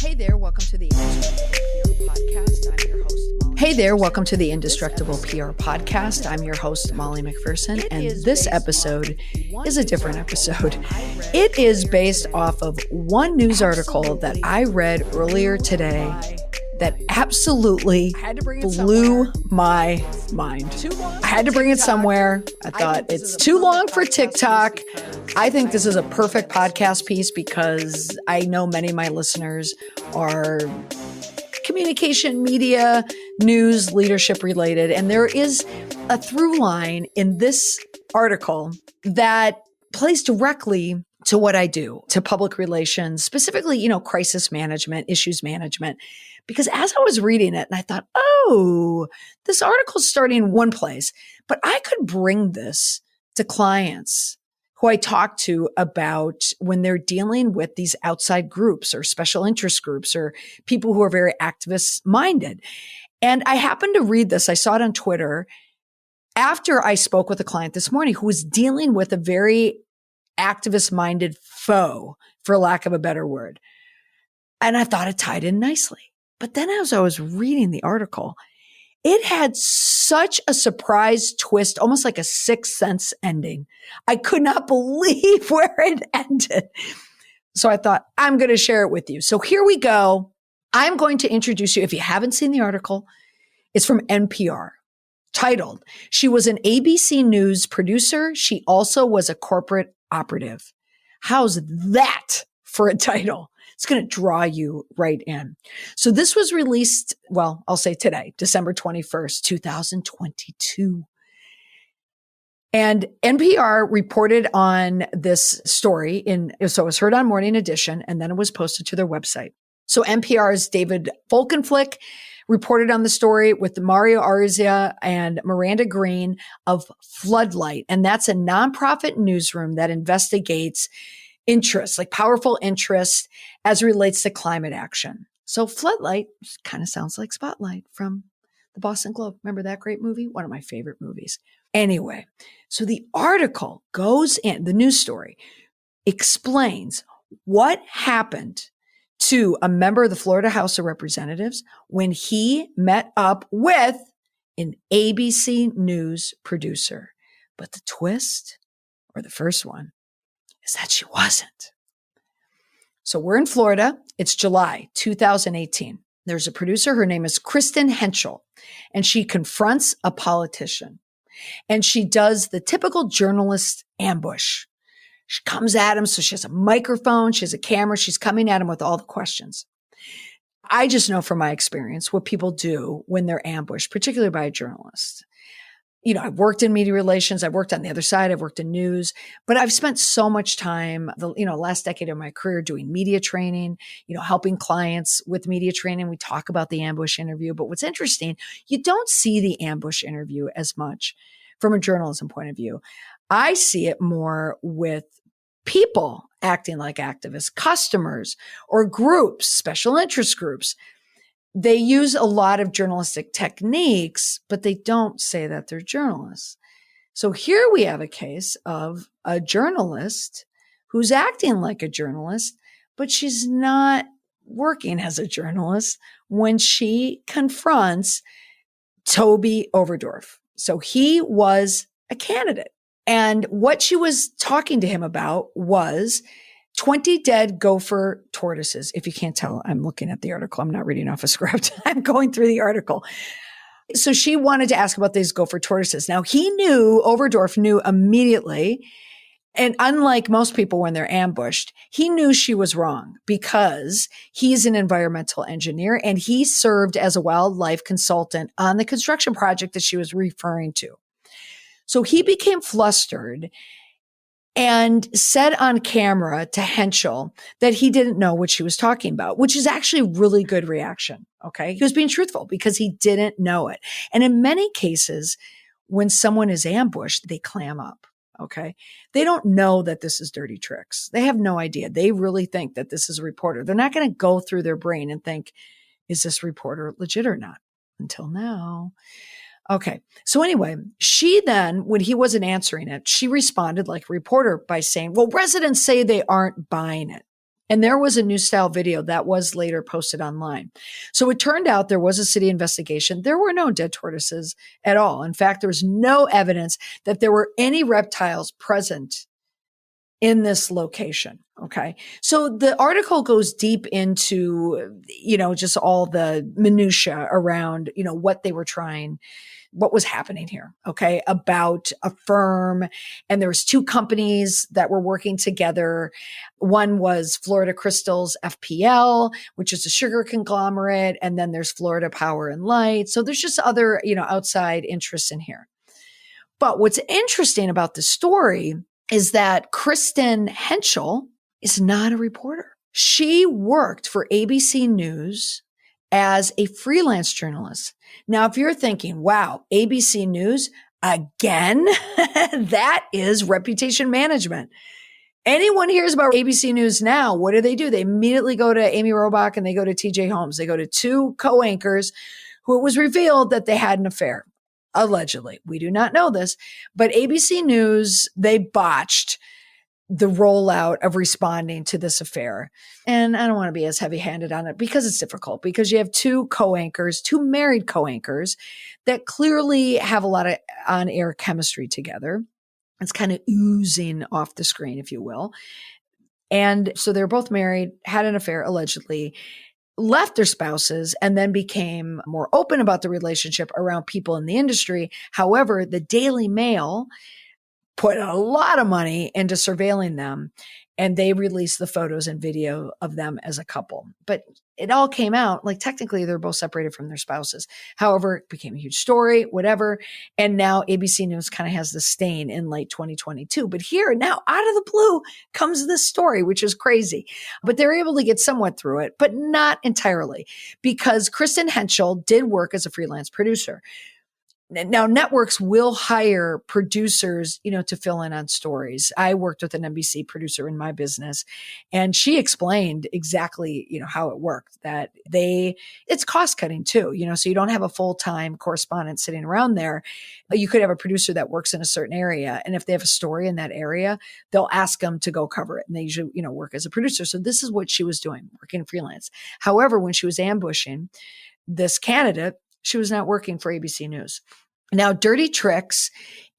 Hey there, welcome to the Indestructible PR Podcast. I'm your host, Molly. Hey there, welcome to the Indestructible PR Podcast. I'm your host, Molly McPherson, and this episode is a different episode. It is based off of one news article that I read earlier today that absolutely blew my mind. I had to bring it somewhere. I thought it's too long for TikTok. I think this is a perfect podcast piece because I know many of my listeners are communication, media, news, leadership related. And there is a through line in this article that plays directly to what I do, to public relations, specifically, crisis management, issues management. Because as I was reading it, and I thought, oh, this article's starting in one place, but I could bring this to clients who I talk to about when they're dealing with these outside groups or special interest groups or people who are very activist minded. And I happened to read this. I saw it on Twitter after I spoke with a client this morning who was dealing with a very activist minded foe, for lack of a better word. And I thought it tied in nicely. But then as I was reading the article, it had such a surprise twist, almost like a Sixth Sense ending. I could not believe where it ended. So I thought, I'm going to share it with you. So here we go. I'm going to introduce you. If you haven't seen the article, it's from NPR, titled, "She was an ABC News producer. She also was a corporate operative." How's that for a title? It's going to draw you right in. So this was released, well, I'll say today, December 21st, 2022. And NPR reported on this story so it was heard on Morning Edition, and then it was posted to their website. So NPR's David Folkenflik reported on the story with Mario Arzia and Miranda Green of Floodlight. And that's a nonprofit newsroom that investigates interests, like powerful interests as it relates to climate action. So Floodlight kind of sounds like Spotlight from the Boston Globe. Remember that great movie? One of my favorite movies. Anyway, so the article goes in, the news story explains what happened to a member of the Florida House of Representatives when he met up with an ABC News producer. But the twist, or the first one, is that she wasn't. So we're in Florida. It's July 2018. There's a producer. Her name is Kristen Hentschel, and she confronts a politician. And she does the typical journalist ambush. She comes at him. So she has a microphone. She has a camera. She's coming at him with all the questions. I just know from my experience what people do when they're ambushed, particularly by a journalist. I've worked in media relations. I've worked on the other side. I've worked in news, but I've spent so much time, last decade of my career doing media training, helping clients with media training. We talk about the ambush interview, but what's interesting, you don't see the ambush interview as much from a journalism point of view. I see it more with people acting like activists, customers or groups, special interest groups. They use a lot of journalistic techniques, but they don't say that they're journalists. So here we have a case of a journalist who's acting like a journalist, but she's not working as a journalist when she confronts Toby Overdorf. So he was a candidate. And what she was talking to him about was 20 dead gopher tortoises. If you can't tell, I'm looking at the article. I'm not reading off a script. I'm going through the article. So she wanted to ask about these gopher tortoises. Now Overdorf knew immediately. And unlike most people when they're ambushed, he knew she was wrong because he's an environmental engineer and he served as a wildlife consultant on the construction project that she was referring to. So he became flustered and said on camera to Hentschel that he didn't know what she was talking about, which is actually a really good reaction. Okay. He was being truthful because he didn't know it. And in many cases, when someone is ambushed, they clam up. Okay. They don't know that this is dirty tricks. They have no idea. They really think that this is a reporter. They're not going to go through their brain and think, is this reporter legit or not? Until now. Okay. So anyway, she then, when he wasn't answering it, she responded like a reporter by saying, well, residents say they aren't buying it. And there was a new style video that was later posted online. So it turned out there was a city investigation. There were no dead tortoises at all. In fact, there was no evidence that there were any reptiles present in this location. Okay. So the article goes deep into, just all the minutia around, what they were trying, what was happening here. Okay. About a firm. And there was two companies that were working together. One was Florida Crystals FPL, which is a sugar conglomerate. And then there's Florida Power and Light. So there's just other, outside interests in here. But what's interesting about the story is that Kristen Hentschel is not a reporter. She worked for ABC News as a freelance journalist. Now, if you're thinking, wow, ABC News again, that is reputation management. Anyone hears about ABC News now, what do? They immediately go to Amy Robach and they go to TJ Holmes. They go to two co-anchors who it was revealed that they had an affair. Allegedly. We do not know this, but ABC News, they botched the rollout of responding to this affair. And I don't want to be as heavy-handed on it because it's difficult, because you have two married co-anchors that clearly have a lot of on-air chemistry together. It's kind of oozing off the screen, if you will. And so they're both married, had an affair, allegedly, left their spouses, and then became more open about the relationship around people in the industry. However, the Daily Mail put a lot of money into surveilling them, and they released the photos and video of them as a couple. But it all came out like technically they're both separated from their spouses. However, it became a huge story, whatever. And now ABC News kind of has the stain in late 2022. But here now out of the blue comes this story, which is crazy. But they're able to get somewhat through it, but not entirely, because Kristen Hentschel did work as a freelance producer. Now, networks will hire producers, to fill in on stories. I worked with an NBC producer in my business, and she explained exactly, how it worked, that it's cost cutting too, so you don't have a full-time correspondent sitting around there. You could have a producer that works in a certain area. And if they have a story in that area, they'll ask them to go cover it. And they usually, work as a producer. So this is what she was doing, working freelance. However, when she was ambushing this candidate, she was not working for ABC News. Now, dirty tricks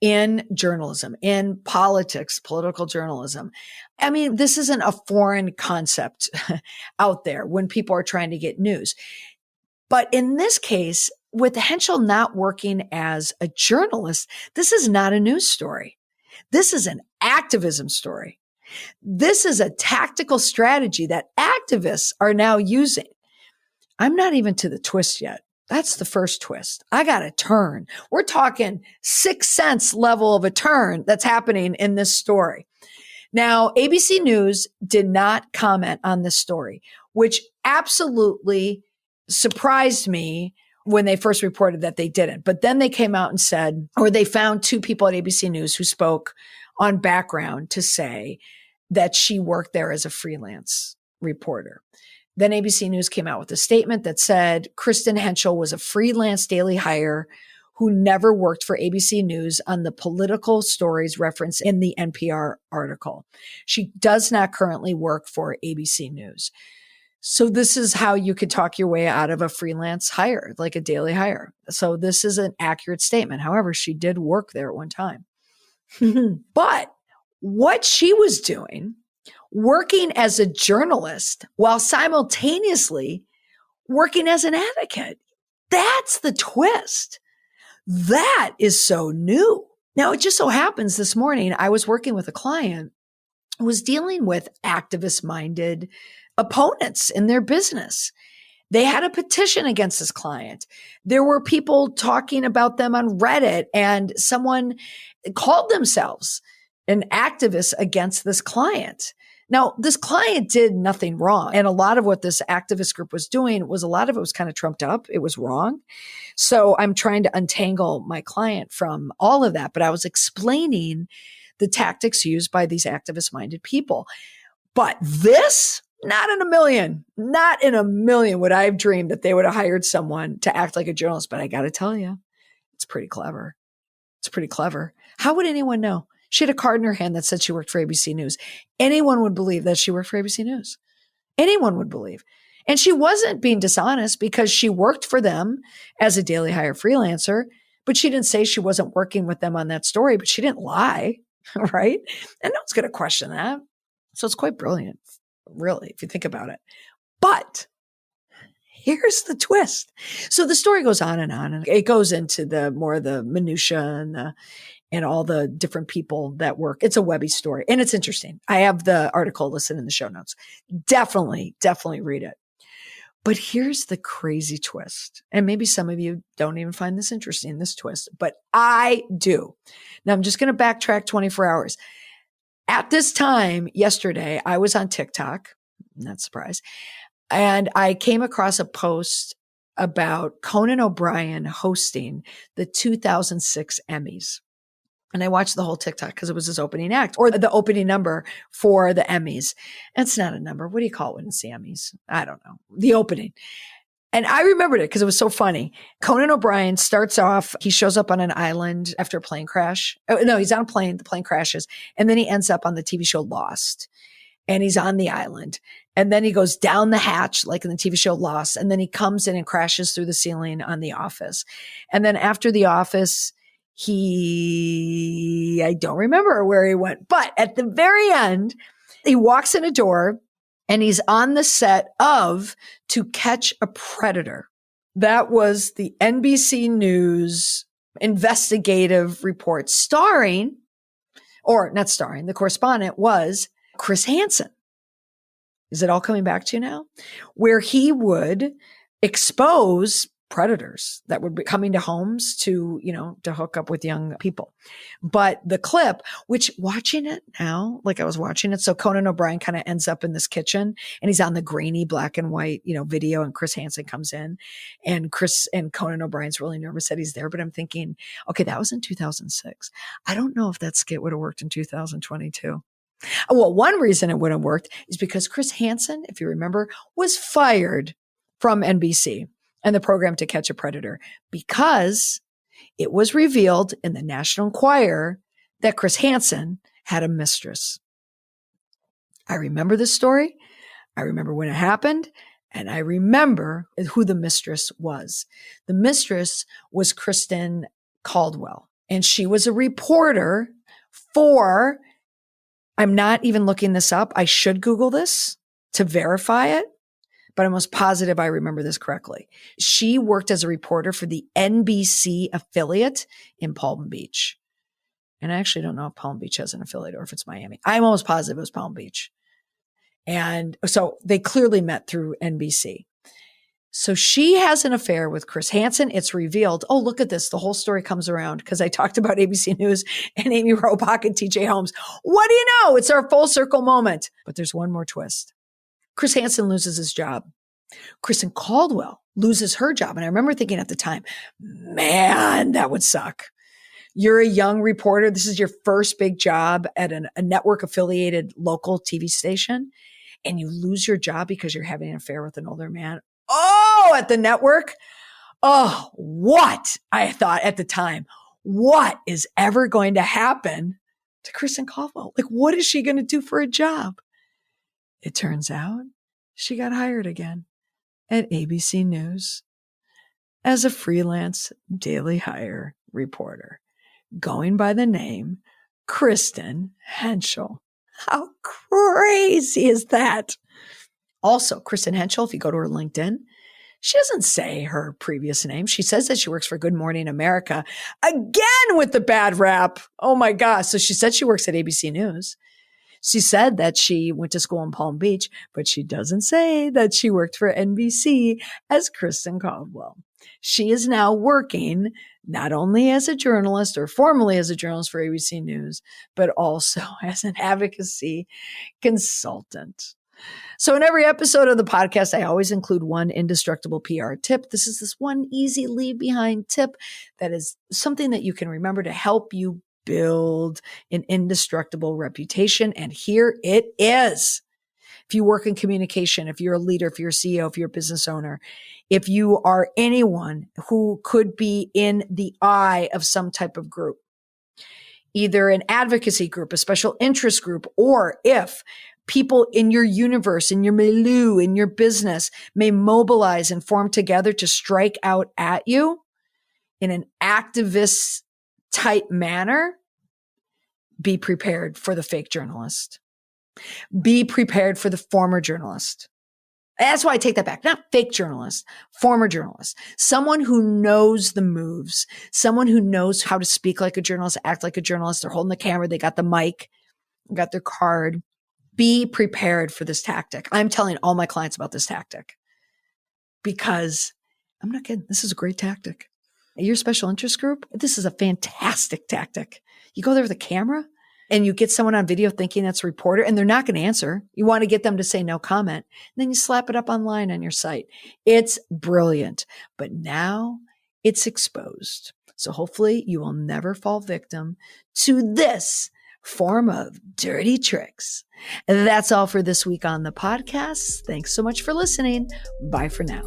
in journalism, in politics, political journalism. I mean, this isn't a foreign concept out there when people are trying to get news. But in this case, with Hentschel not working as a journalist, this is not a news story. This is an activism story. This is a tactical strategy that activists are now using. I'm not even to the twist yet. That's the first twist. I got a turn. We're talking 6 cents level of a turn that's happening in this story. Now, ABC News did not comment on this story, which absolutely surprised me when they first reported that they didn't. But then they came out and said, or they found two people at ABC News who spoke on background to say that she worked there as a freelance reporter. Then ABC News came out with a statement that said Kristen Hentschel was a freelance daily hire who never worked for ABC News on the political stories referenced in the NPR article. She does not currently work for ABC News. So this is how you could talk your way out of a freelance hire, like a daily hire. So this is an accurate statement. However, she did work there at one time. But what she was doing, working as a journalist while simultaneously working as an advocate. That's the twist. That is so new. Now, it just so happens this morning, I was working with a client who was dealing with activist-minded opponents in their business. They had a petition against this client. There were people talking about them on Reddit, and someone called themselves an activist against this client. Now, this client did nothing wrong. And a lot of what this activist group was doing was, a lot of it was kind of trumped up. It was wrong. So I'm trying to untangle my client from all of that. But I was explaining the tactics used by these activist-minded people. But this, not in a million would I have dreamed that they would have hired someone to act like a journalist. But I got to tell you, it's pretty clever. It's pretty clever. How would anyone know? She had a card in her hand that said she worked for ABC News. Anyone would believe that she worked for ABC News. Anyone would believe. And she wasn't being dishonest because she worked for them as a daily hire freelancer, but she didn't say she wasn't working with them on that story, but she didn't lie, right? And no one's going to question that. So it's quite brilliant, really, if you think about it. But here's the twist. So the story goes on, and it goes into the more the minutia and all the different people that work. It's a Webby story, and it's interesting. I have the article listed in the show notes. Definitely read it. But here's the crazy twist. And maybe some of you don't even find this interesting, this twist, but I do. Now I'm just going to backtrack 24 hours. At this time, yesterday, I was on TikTok, not a surprise, and I came across a post about Conan O'Brien hosting the 2006 Emmys. And I watched the whole TikTok because it was his opening act or the opening number for the Emmys. It's not a number. What do you call it when it's the Emmys? I don't know. The opening. And I remembered it because it was so funny. Conan O'Brien starts off, he shows up on an island after a plane crash. Oh, no, he's on a plane. The plane crashes. And then he ends up on the TV show Lost. And he's on the island. And then he goes down the hatch, like in the TV show Lost. And then he comes in and crashes through the ceiling on The Office. And then after The Office, I don't remember where he went, but at the very end, he walks in a door and he's on the set of To Catch a Predator. That was the NBC News investigative report the correspondent was Chris Hansen. Is it all coming back to you now? Where he would expose predators that would be coming to homes to hook up with young people. But the clip, which watching it now, like I was watching it. So Conan O'Brien kind of ends up in this kitchen and he's on the grainy black and white, video, and Chris Hansen comes in and Conan O'Brien's really nervous that he's there. But I'm thinking, okay, that was in 2006. I don't know if that skit would have worked in 2022. Well, one reason it wouldn't have worked is because Chris Hansen, if you remember, was fired from NBC and the program To Catch a Predator because it was revealed in the National Enquirer that Chris Hansen had a mistress. I remember this story. I remember when it happened, and I remember who the mistress was. The mistress was Kristen Caldwell, and she was a reporter for, I'm not even looking this up. I should Google this to verify it. But I'm almost positive I remember this correctly. She worked as a reporter for the NBC affiliate in Palm Beach. And I actually don't know if Palm Beach has an affiliate or if it's Miami. I'm almost positive it was Palm Beach. And so they clearly met through NBC. So she has an affair with Chris Hansen. It's revealed. Oh, look at this. The whole story comes around because I talked about ABC News and Amy Robach and TJ Holmes. What do you know? It's our full circle moment. But there's one more twist. Chris Hansen loses his job. Kristen Caldwell loses her job. And I remember thinking at the time, man, that would suck. You're a young reporter. This is your first big job at a network affiliated local TV station. And you lose your job because you're having an affair with an older man. Oh, at the network. Oh, what? I thought at the time, what is ever going to happen to Kristen Caldwell? Like, what is she going to do for a job? It turns out she got hired again at ABC News as a freelance daily hire reporter, going by the name Kristen Hentschel. How crazy is that? Also, Kristen Hentschel, if you go to her LinkedIn, she doesn't say her previous name. She says that she works for Good Morning America, again with the bad rap. Oh my gosh. So she said she works at ABC News. She said that she went to school in Palm Beach, but she doesn't say that she worked for NBC as Kristen Caldwell. She is now working not only as a journalist or formerly as a journalist for ABC News, but also as an advocacy consultant. So in every episode of the podcast, I always include one indestructible PR tip. This is this one easy leave behind tip that is something that you can remember to help you build an indestructible reputation. And here it is. If you work in communication, if you're a leader, if you're a CEO, if you're a business owner, if you are anyone who could be in the eye of some type of group, either an advocacy group, a special interest group, or if people in your universe, in your milieu, in your business may mobilize and form together to strike out at you in an activist type manner, be prepared for the fake journalist. Be prepared for the former journalist. That's why I take that back. Not fake journalist, former journalist. Someone who knows the moves, someone who knows how to speak like a journalist, act like a journalist. They're holding the camera. They got the mic, got their card. Be prepared for this tactic. I'm telling all my clients about this tactic because I'm not kidding. This is a great tactic. Your special interest group, this is a fantastic tactic. You go there with a camera and you get someone on video thinking that's a reporter and they're not going to answer. You want to get them to say no comment. And then you slap it up online on your site. It's brilliant, but now it's exposed. So hopefully you will never fall victim to this form of dirty tricks. And that's all for this week on the podcast. Thanks so much for listening. Bye for now.